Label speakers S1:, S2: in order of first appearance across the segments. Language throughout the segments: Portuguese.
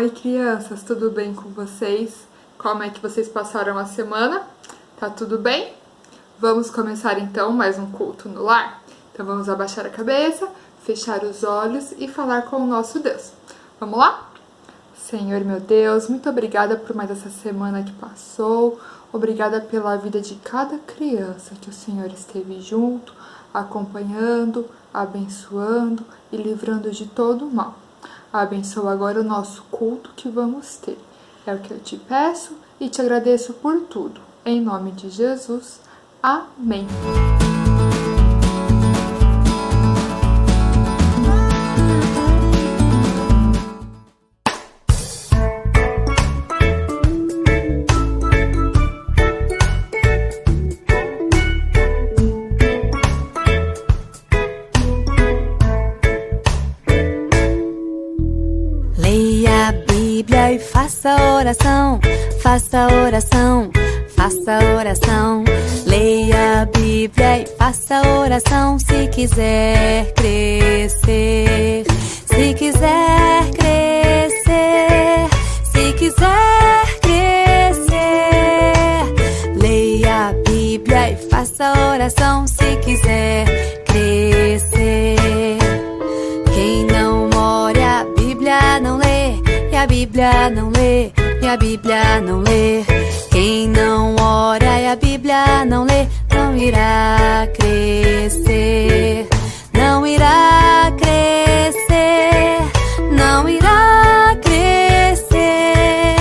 S1: Oi, crianças, tudo bem com vocês? Como é que vocês passaram a semana? Tá tudo bem? Vamos começar então mais um culto no lar? Então vamos abaixar a cabeça, fechar os olhos e falar com o nosso Deus. Vamos lá? Senhor meu Deus, muito obrigada por mais essa semana que passou. Obrigada pela vida de cada criança que o Senhor esteve junto, acompanhando, abençoando e livrando de todo o mal. Abençoa agora o nosso culto que vamos ter. É o que eu te peço e te agradeço por tudo. Em nome de Jesus. Amém.
S2: Leia a Bíblia e faça oração, faça oração, faça oração. Leia a Bíblia e faça oração se quiser crescer, se quiser crescer, se quiser crescer. Leia a Bíblia e faça oração se quiser crescer. Quem não ora a Bíblia não lê, e a Bíblia não lê, e a Bíblia não lê. Quem não ora e a Bíblia não lê, não irá crescer, não irá crescer, não irá crescer.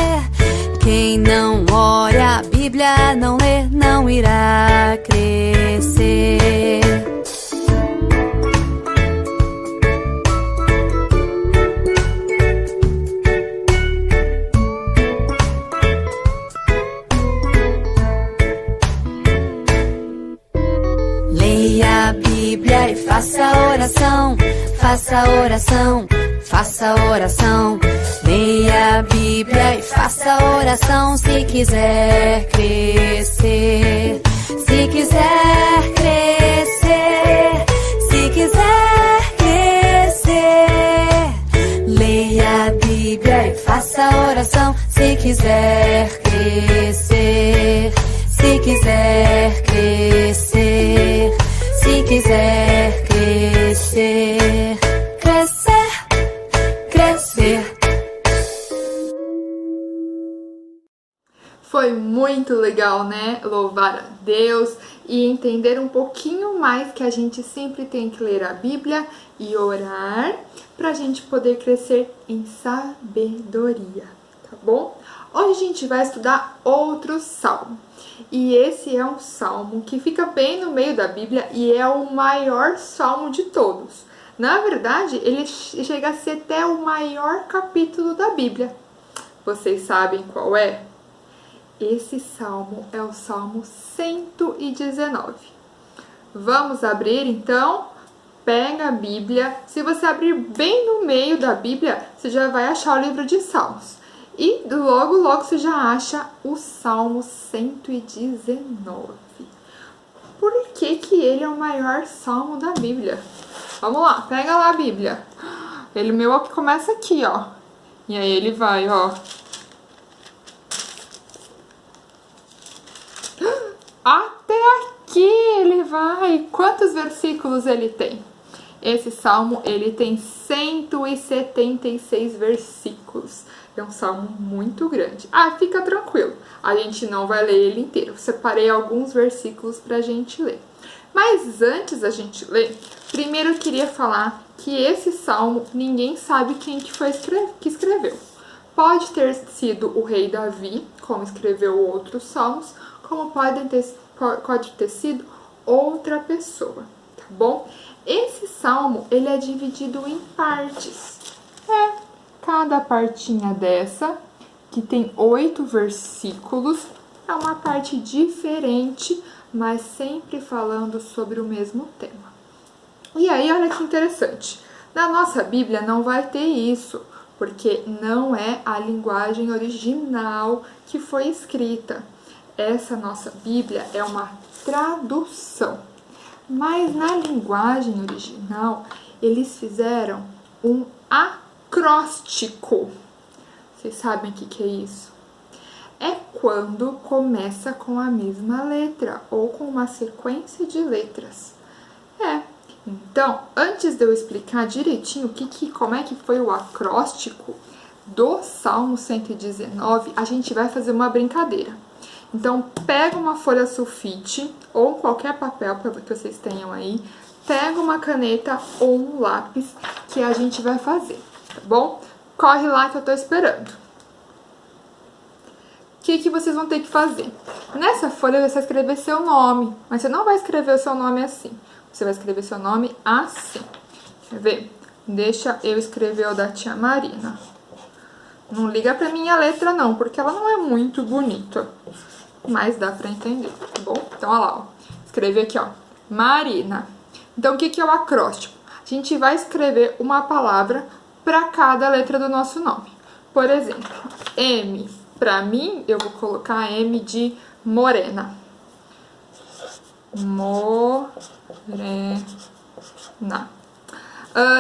S2: Quem não ora a Bíblia não lê, não irá crescer. Leia a Bíblia e faça oração, faça oração, faça oração. Leia a Bíblia e faça oração se quiser crescer, se quiser crescer, se quiser crescer. Leia a Bíblia e faça oração se quiser crescer, se quiser crescer, se quiser crescer, crescer, crescer.
S1: Foi muito legal, né? Louvar a Deus e entender um pouquinho mais que a gente sempre tem que ler a Bíblia e orar para a gente poder crescer em sabedoria, tá bom? Hoje a gente vai estudar outro salmo. E esse é um salmo que fica bem no meio da Bíblia e é o maior salmo de todos. Na verdade, ele chega a ser até o maior capítulo da Bíblia. Vocês sabem qual é? Esse salmo é o Salmo 119. Vamos abrir então? Pega a Bíblia. Se você abrir bem no meio da Bíblia, você já vai achar o livro de Salmos. E logo, logo você já acha o Salmo 119. Por que que ele é o maior salmo da Bíblia? Vamos lá, pega lá a Bíblia. Ele meu é o que começa aqui, ó. E aí ele vai, ó. Até aqui ele vai. Quantos versículos ele tem? Esse salmo, ele tem 176 versículos. É um salmo muito grande. Ah, fica tranquilo. A gente não vai ler ele inteiro. Separei alguns versículos pra gente ler. Mas antes da gente ler, primeiro eu queria falar que esse salmo, ninguém sabe quem que foi que escreveu. Pode ter sido o rei Davi, como escreveu outros salmos, como pode ter sido outra pessoa, tá bom? Esse salmo, ele é dividido em partes. Cada partinha dessa, que tem 8 versículos, é uma parte diferente, mas sempre falando sobre o mesmo tema. E aí, olha que interessante. Na nossa Bíblia não vai ter isso, porque não é a linguagem original que foi escrita. Essa nossa Bíblia é uma tradução. Mas na linguagem original, eles fizeram um acróstico. Vocês sabem o que é isso? É quando começa com a mesma letra ou com uma sequência de letras. Então, antes de eu explicar direitinho como é que foi o acróstico do Salmo 119, a gente vai fazer uma brincadeira. Então, pega uma folha sulfite ou qualquer papel que vocês tenham aí, pega uma caneta ou um lápis que a gente vai fazer, tá bom? Corre lá que eu tô esperando. O que vocês vão ter que fazer? Nessa folha você vai escrever seu nome, mas você não vai escrever o seu nome assim. Você vai escrever seu nome assim. Quer ver? Deixa eu escrever o da tia Marina. Não liga pra minha letra não, porque ela não é muito bonita. Mas dá pra entender, tá bom? Então, olha lá, ó. Escrever aqui, ó. Marina. Então, o que é o acróstico? A gente vai escrever uma palavra pra cada letra do nosso nome. Por exemplo, M. Pra mim, eu vou colocar M de morena. Morena.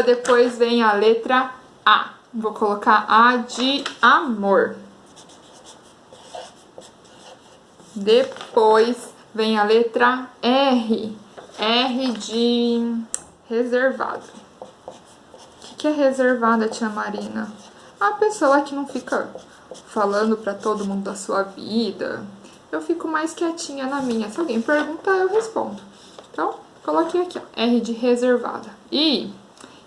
S1: Depois vem a letra A. Vou colocar A de amor. Depois vem a letra R. R de reservado. O que é reservada, tia Marina? A pessoa que não fica falando pra todo mundo da sua vida. Eu fico mais quietinha na minha. Se alguém perguntar, eu respondo. Então, coloquei aqui, ó. R de reservada. E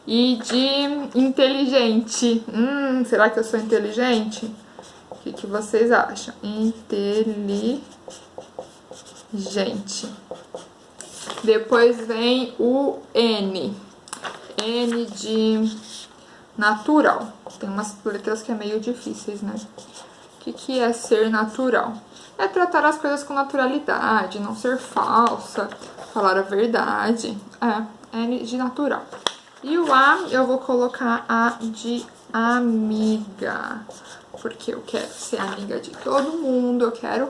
S1: de inteligente. Será que eu sou inteligente? O que vocês acham? Inteligente. Depois vem o N. N de natural. Tem umas letras que é meio difíceis, né? O que é ser natural? É tratar as coisas com naturalidade, não ser falsa, falar a verdade. N de natural. E o A, eu vou colocar A de amiga. Porque eu quero ser amiga de todo mundo, eu quero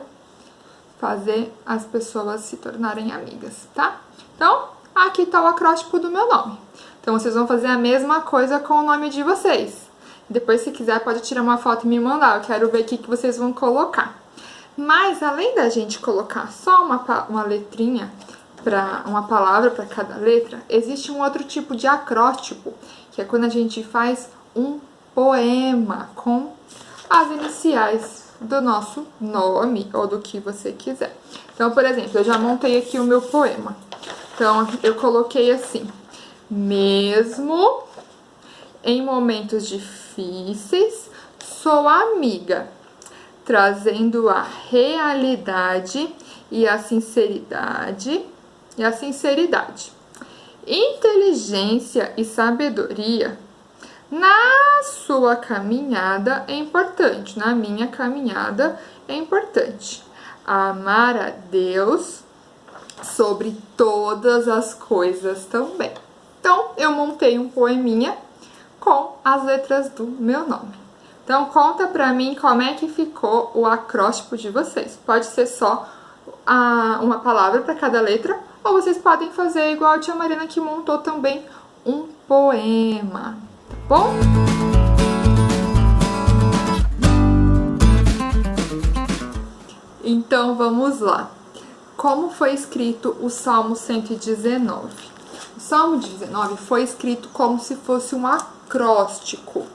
S1: fazer as pessoas se tornarem amigas, tá? Então, aqui tá o acróstico do meu nome. Então, vocês vão fazer a mesma coisa com o nome de vocês. Depois, se quiser, pode tirar uma foto e me mandar. Eu quero ver o que vocês vão colocar. Mas, além da gente colocar só uma letrinha, uma palavra para cada letra, existe um outro tipo de acróstico, que é quando a gente faz um poema com as iniciais do nosso nome ou do que você quiser. Então, por exemplo, eu já montei aqui o meu poema. Então, eu coloquei assim: mesmo em momentos difíceis, sou amiga, trazendo a realidade e a sinceridade. Inteligência e sabedoria na sua caminhada é importante. Na minha caminhada é importante. Amar a Deus sobre todas as coisas também. Então, eu montei um poeminha com as letras do meu nome. Então, conta pra mim como é que ficou o acróstico de vocês. Pode ser só uma palavra para cada letra, ou vocês podem fazer igual a tia Marina, que montou também um poema, tá bom? Então, vamos lá. Como foi escrito o Salmo 119? O Salmo 19 foi escrito como se fosse um acróstico.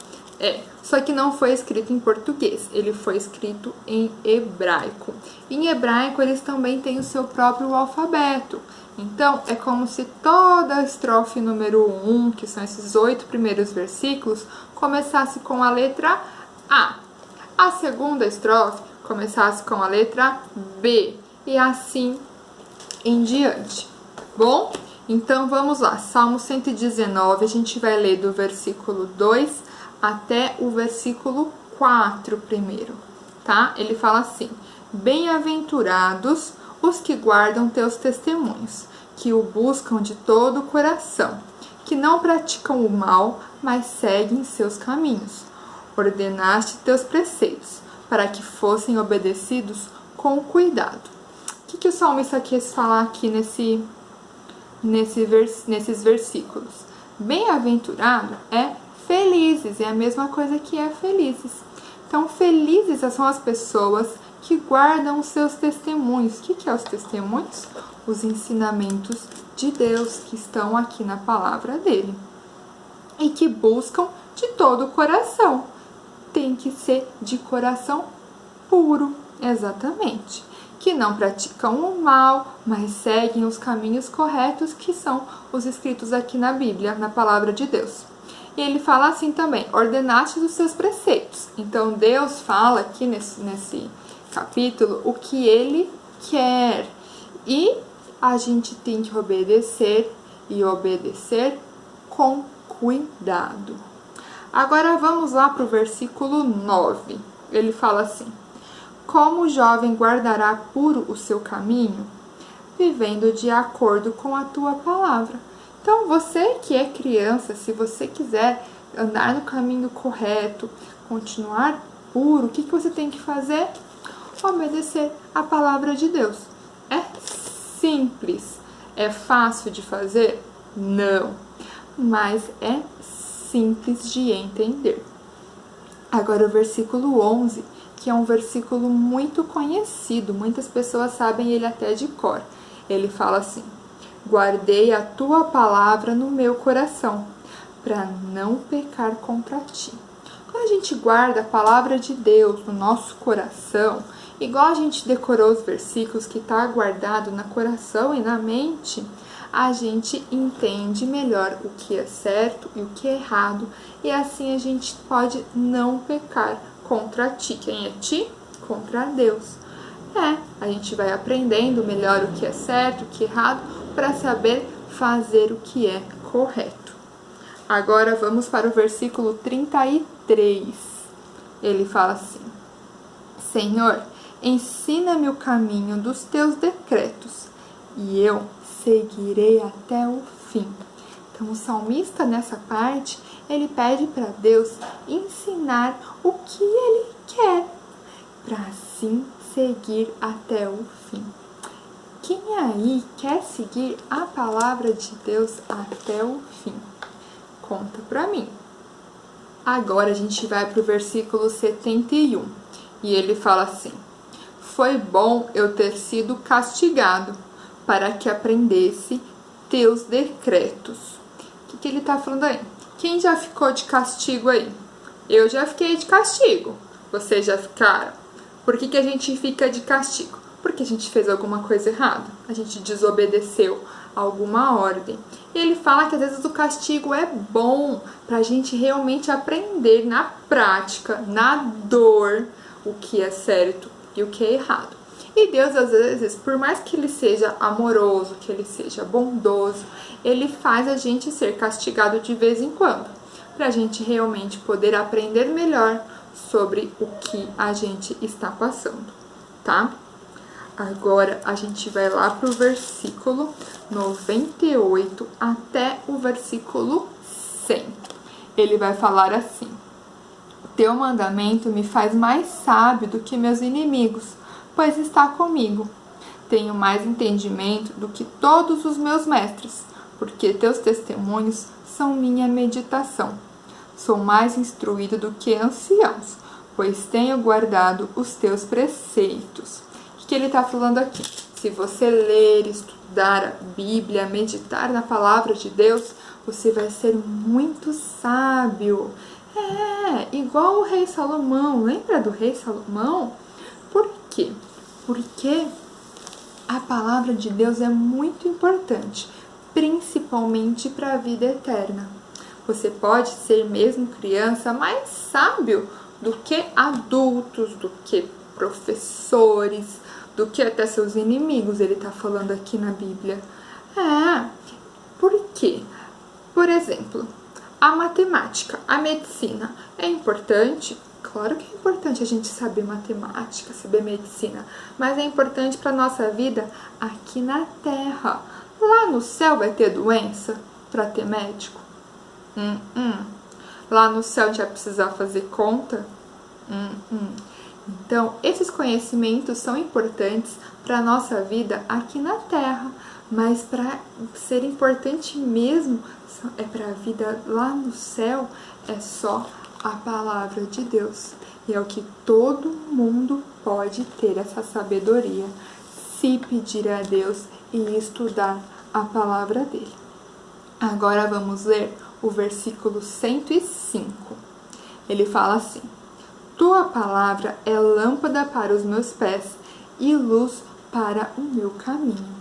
S1: Só que não foi escrito em português, ele foi escrito em hebraico. Em hebraico, eles também têm o seu próprio alfabeto. Então, é como se toda a estrofe número 1, que são esses 8 primeiros versículos, começasse com a letra A. A segunda estrofe começasse com a letra B. E assim em diante. Bom? Então, vamos lá. Salmo 119, a gente vai ler do versículo 2 até o versículo 4 primeiro, tá? Ele fala assim: bem-aventurados os que guardam teus testemunhos, que o buscam de todo o coração, que não praticam o mal, mas seguem seus caminhos. Ordenaste teus preceitos, para que fossem obedecidos com cuidado. O que o salmista quis falar aqui nesses versículos? Bem-aventurado é felizes, é a mesma coisa que é felizes. Então, felizes são as pessoas que guardam os seus testemunhos. O que é os testemunhos? Os ensinamentos de Deus que estão aqui na palavra dele. E que buscam de todo o coração. Tem que ser de coração puro, exatamente. Que não praticam o mal, mas seguem os caminhos corretos que são os escritos aqui na Bíblia, na palavra de Deus. E ele fala assim também, ordenaste os seus preceitos. Então Deus fala aqui nesse capítulo o que ele quer. E a gente tem que obedecer e obedecer com cuidado. Agora vamos lá para o versículo 9. Ele fala assim, como o jovem guardará puro o seu caminho, vivendo de acordo com a tua palavra. Então, você que é criança, se você quiser andar no caminho correto, continuar puro, o que você tem que fazer? Obedecer a palavra de Deus. É simples. É fácil de fazer? Não. Mas é simples de entender. Agora, o versículo 11, que é um versículo muito conhecido, muitas pessoas sabem ele até de cor. Ele fala assim, guardei a tua palavra no meu coração, para não pecar contra ti. Quando a gente guarda a palavra de Deus no nosso coração, igual a gente decorou os versículos que está guardado no coração e na mente, a gente entende melhor o que é certo e o que é errado, e assim a gente pode não pecar contra ti. Quem é ti? Contra Deus. A gente vai aprendendo melhor o que é certo, o que é errado, para saber fazer o que é correto. Agora vamos para o versículo 33. Ele fala assim, Senhor, ensina-me o caminho dos teus decretos, e eu seguirei até o fim. Então, o salmista, nessa parte, ele pede para Deus ensinar o que ele quer, para assim seguir até o fim. Quem aí quer seguir a palavra de Deus até o fim? Conta para mim. Agora a gente vai para o versículo 71, e ele fala assim, foi bom eu ter sido castigado, para que aprendesse teus decretos. O que ele está falando aí? Quem já ficou de castigo aí? Eu já fiquei de castigo. Vocês já ficaram? Por que a gente fica de castigo? Porque a gente fez alguma coisa errada. A gente desobedeceu alguma ordem. E ele fala que às vezes o castigo é bom para a gente realmente aprender na prática, na dor, o que é certo e o que é errado. E Deus, às vezes, por mais que ele seja amoroso, que ele seja bondoso, ele faz a gente ser castigado de vez em quando, para a gente realmente poder aprender melhor sobre o que a gente está passando, tá? Agora, a gente vai lá para o versículo 98 até o versículo 100. Ele vai falar assim, teu mandamento me faz mais sábio do que meus inimigos, pois está comigo. Tenho mais entendimento do que todos os meus mestres, porque teus testemunhos são minha meditação. Sou mais instruído do que anciãos, pois tenho guardado os teus preceitos. O que ele está falando aqui? Se você ler, estudar a Bíblia, meditar na palavra de Deus, você vai ser muito sábio. Igual o rei Salomão. Lembra do rei Salomão? Por quê? Porque a palavra de Deus é muito importante, principalmente para a vida eterna. Você pode ser mesmo criança mais sábio do que adultos, do que professores, do que até seus inimigos, ele está falando aqui na Bíblia. Por quê? Por exemplo, a matemática, a medicina é importante? Claro que é importante a gente saber matemática, saber medicina, mas é importante para a nossa vida aqui na Terra. Lá no céu vai ter doença para ter médico? Lá no céu a gente vai precisar fazer conta? Então, esses conhecimentos são importantes para a nossa vida aqui na Terra, mas para ser importante mesmo é para a vida lá no céu, é só a palavra de Deus. E é o que todo mundo pode ter essa sabedoria, se pedir a Deus e estudar a palavra dele. Agora vamos ler o versículo 105. Ele fala assim: Tua palavra é lâmpada para os meus pés e luz para o meu caminho.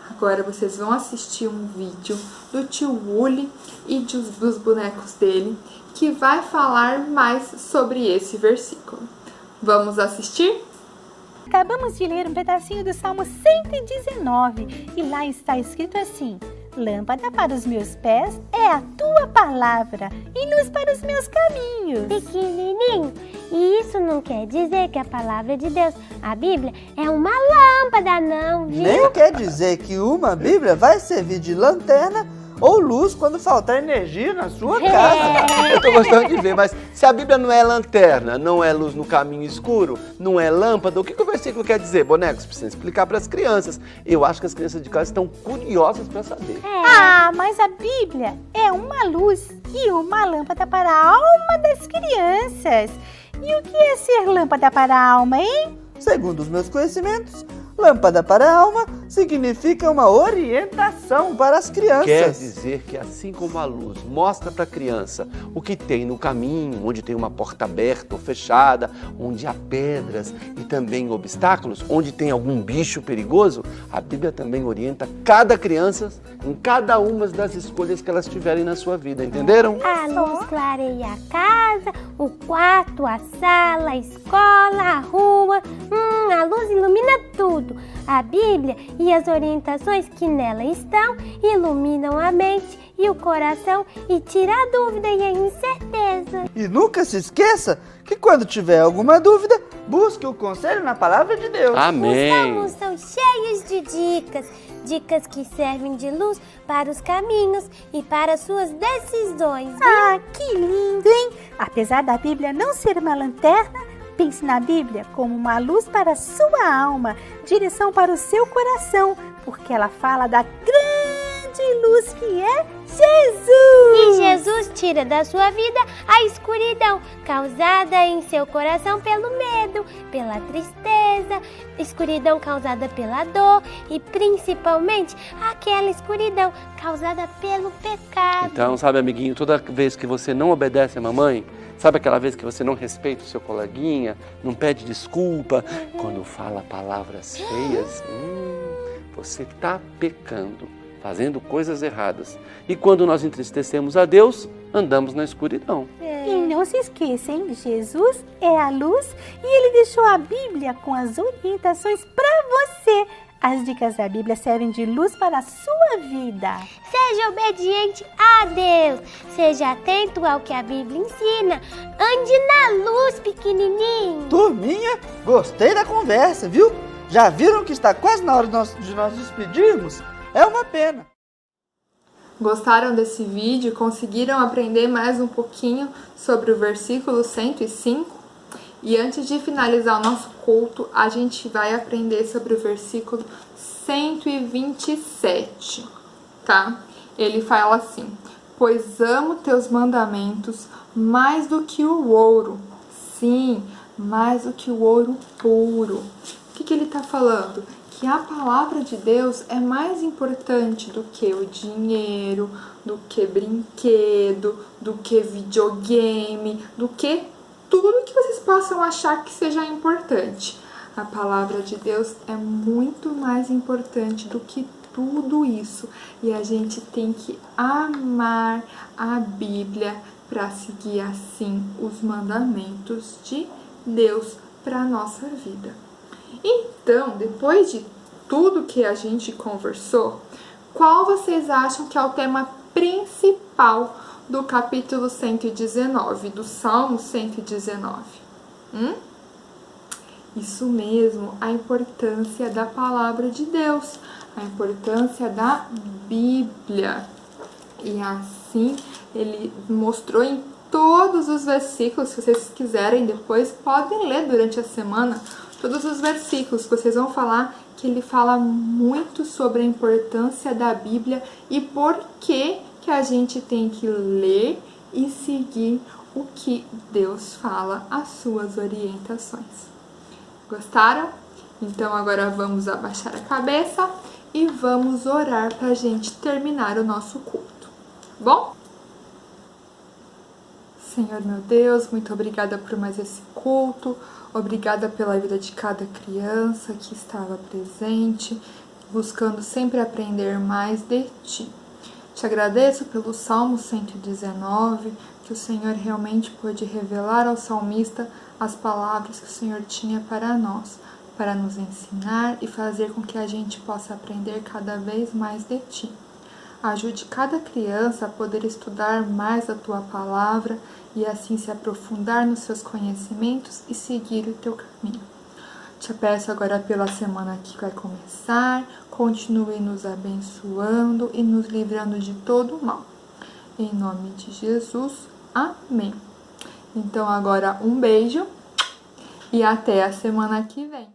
S1: Agora vocês vão assistir um vídeo do tio Uli e dos bonecos dele, que vai falar mais sobre esse versículo. Vamos assistir?
S3: Acabamos de ler um pedacinho do Salmo 119 e lá está escrito assim: Lâmpada para os meus pés é a tua palavra e luz para os meus caminhos.
S4: Pequenininho, e isso não quer dizer que a palavra de Deus, a Bíblia, é uma lâmpada, não, viu?
S5: Nem quer dizer que uma Bíblia vai servir de lanterna ou luz quando faltar energia na sua casa.
S6: Eu tô gostando de ver, mas se a Bíblia não é lanterna, não é luz no caminho escuro, não é lâmpada, o que o versículo quer dizer, bonecos? Precisa explicar para as crianças. Eu acho que as crianças de casa estão curiosas para saber.
S3: Ah, mas a Bíblia é uma luz e uma lâmpada para a alma das crianças. E o que é ser lâmpada para a alma, hein?
S5: Segundo os meus conhecimentos, lâmpada para a alma significa uma orientação para as crianças.
S6: Quer dizer que assim como a luz mostra para a criança o que tem no caminho, onde tem uma porta aberta ou fechada, onde há pedras e também obstáculos, onde tem algum bicho perigoso, a Bíblia também orienta cada criança em cada uma das escolhas que elas tiverem na sua vida, entenderam?
S4: A luz clareia a casa, o quarto, a sala, a escola, a rua. A luz ilumina tudo. A Bíblia e as orientações que nela estão iluminam a mente e o coração e tira a dúvida e a incerteza.
S5: E nunca se esqueça que quando tiver alguma dúvida, busque o conselho na palavra de Deus.
S6: Amém.
S4: Os salmos são cheios de dicas que servem de luz para os caminhos e para as suas decisões. Viu?
S3: Ah, que lindo, hein? Apesar da Bíblia não ser uma lanterna, pense na Bíblia como uma luz para a sua alma, direção para o seu coração, porque ela fala da grande luz que é Jesus.
S4: E Jesus tira da sua vida a escuridão causada em seu coração pelo medo, pela tristeza, escuridão causada pela dor e principalmente aquela escuridão causada pelo pecado.
S6: Então, sabe, amiguinho, toda vez que você não obedece a mamãe, sabe aquela vez que você não respeita o seu coleguinha, não pede desculpa, quando fala palavras feias, você está pecando, fazendo coisas erradas. E quando nós entristecemos a Deus, andamos na escuridão.
S3: E não se esqueça, hein? Jesus é a luz e Ele deixou a Bíblia com as orientações para você. As dicas da Bíblia servem de luz para a sua vida.
S4: Seja obediente a Deus, seja atento ao que a Bíblia ensina, ande na luz, pequenininho.
S5: Turminha, gostei da conversa, viu? Já viram que está quase na hora de nós despedirmos? É uma pena.
S1: Gostaram desse vídeo? Conseguiram aprender mais um pouquinho sobre o versículo 105? E antes de finalizar o nosso culto, a gente vai aprender sobre o versículo 127, tá? Ele fala assim: Pois amo teus mandamentos mais do que o ouro. Sim, mais do que o ouro puro. O que ele tá falando? Que a palavra de Deus é mais importante do que o dinheiro, do que brinquedo, do que videogame, do que tudo que vocês possam achar que seja importante. A palavra de Deus é muito mais importante do que tudo isso. E a gente tem que amar a Bíblia para seguir assim os mandamentos de Deus para a nossa vida. Então, depois de tudo que a gente conversou, qual vocês acham que é o tema principal do capítulo 119, do Salmo 119? Isso mesmo, a importância da palavra de Deus, a importância da Bíblia. E assim, ele mostrou em todos os versículos, se vocês quiserem depois, podem ler durante a semana todos os versículos, vocês vão falar que ele fala muito sobre a importância da Bíblia e por que a gente tem que ler e seguir o que Deus fala, as suas orientações. Gostaram? Então agora vamos abaixar a cabeça e vamos orar para a gente terminar o nosso culto. Bom? Senhor meu Deus, muito obrigada por mais esse culto, obrigada pela vida de cada criança que estava presente, buscando sempre aprender mais de Ti. Te agradeço pelo Salmo 119, que o Senhor realmente pôde revelar ao salmista as palavras que o Senhor tinha para nós, para nos ensinar e fazer com que a gente possa aprender cada vez mais de Ti. Ajude cada criança a poder estudar mais a Tua palavra e assim se aprofundar nos seus conhecimentos e seguir o Teu caminho. Te peço agora pela semana que vai começar, continue nos abençoando e nos livrando de todo o mal. Em nome de Jesus, amém. Então agora um beijo e até a semana que vem.